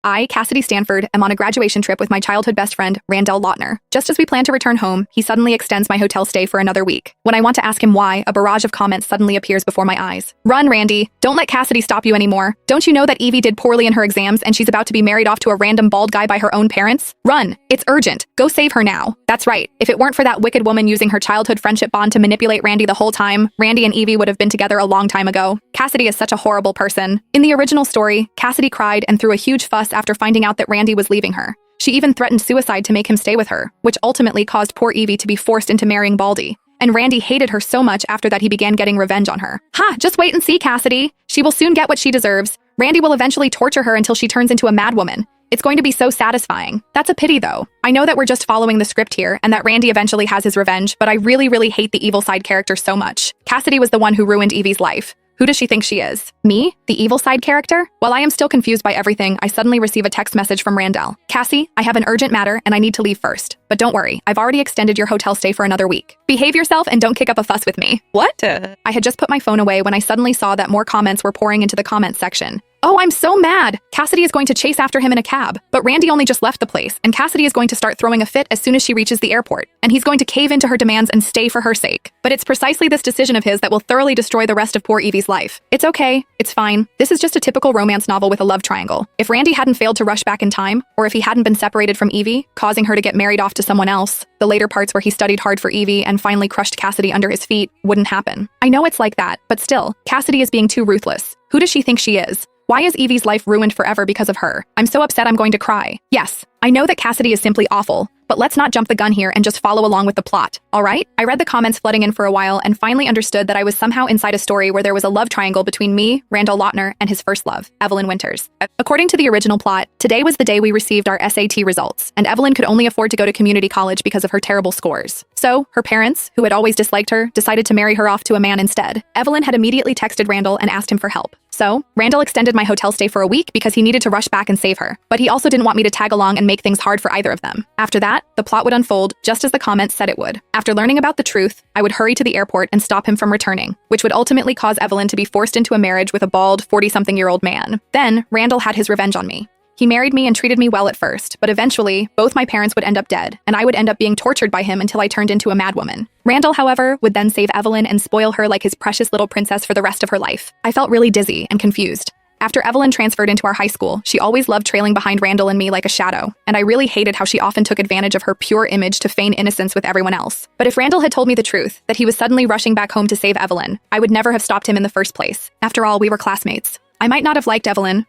I, Cassidy Stanford, am on a graduation trip with my childhood best friend, Randall Lautner. Just as we plan to return home, he suddenly extends my hotel stay for another week. When I want to ask him why, a barrage of comments suddenly appears before my eyes. Run, Randy. Don't let Cassidy stop you anymore. Don't you know that Evie did poorly in her exams and she's about to be married off to a random bald guy by her own parents? Run. It's urgent. Go save her now. That's right. If it weren't for that wicked woman using her childhood friendship bond to manipulate Randy the whole time, Randy and Evie would have been together a long time ago. Cassidy is such a horrible person. In the original story, Cassidy cried and threw a huge fuss after finding out that Randy was leaving her. She even threatened suicide to make him stay with her, which ultimately caused poor Evie to be forced into marrying Baldy. And Randy hated her so much after that he began getting revenge on her. Ha! Just wait and see, Cassidy. She will soon get what she deserves. Randy will eventually torture her until she turns into a madwoman. It's going to be so satisfying. That's a pity, though. I know that we're just following the script here and that Randy eventually has his revenge, but I really hate the evil side character so much. Cassidy was the one who ruined Evie's life. Who does she think she is? Me? The evil side character? While I am still confused by everything, I suddenly receive a text message from Randall. Cassie, I have an urgent matter and I need to leave first. But don't worry, I've already extended your hotel stay for another week. Behave yourself and don't kick up a fuss with me. What? I had just put my phone away when I suddenly saw that more comments were pouring into the comments section. Oh, I'm so mad! Cassidy is going to chase after him in a cab. But Randy only just left the place, and Cassidy is going to start throwing a fit as soon as she reaches the airport. And he's going to cave into her demands and stay for her sake. But it's precisely this decision of his that will thoroughly destroy the rest of poor Evie's life. It's okay. It's fine. This is just a typical romance novel with a love triangle. If Randy hadn't failed to rush back in time, or if he hadn't been separated from Evie, causing her to get married off to someone else, the later parts where he studied hard for Evie and finally crushed Cassidy under his feet wouldn't happen. I know it's like that, but still, Cassidy is being too ruthless. Who does she think she is? Why is Evie's life ruined forever because of her? I'm so upset I'm going to cry. Yes, I know that Cassidy is simply awful, but let's not jump the gun here and just follow along with the plot, all right? I read the comments flooding in for a while and finally understood that I was somehow inside a story where there was a love triangle between me, Randall Lautner, and his first love, Evelyn Winters. According to the original plot, today was the day we received our SAT results, and Evelyn could only afford to go to community college because of her terrible scores. So, her parents, who had always disliked her, decided to marry her off to a man instead. Evelyn had immediately texted Randall and asked him for help. So, Randall extended my hotel stay for a week because he needed to rush back and save her, but he also didn't want me to tag along and make things hard for either of them. After that, the plot would unfold just as the comments said it would. After learning about the truth, I would hurry to the airport and stop him from returning, which would ultimately cause Evelyn to be forced into a marriage with a bald, 40-something-year-old man. Then, Randall had his revenge on me. He married me and treated me well at first, but eventually, both my parents would end up dead, and I would end up being tortured by him until I turned into a madwoman. Randall, however, would then save Evelyn and spoil her like his precious little princess for the rest of her life. I felt really dizzy and confused. After Evelyn transferred into our high school, she always loved trailing behind Randall and me like a shadow, and I really hated how she often took advantage of her pure image to feign innocence with everyone else. But if Randall had told me the truth, that he was suddenly rushing back home to save Evelyn, I would never have stopped him in the first place. After all, we were classmates. I might not have liked Evelyn,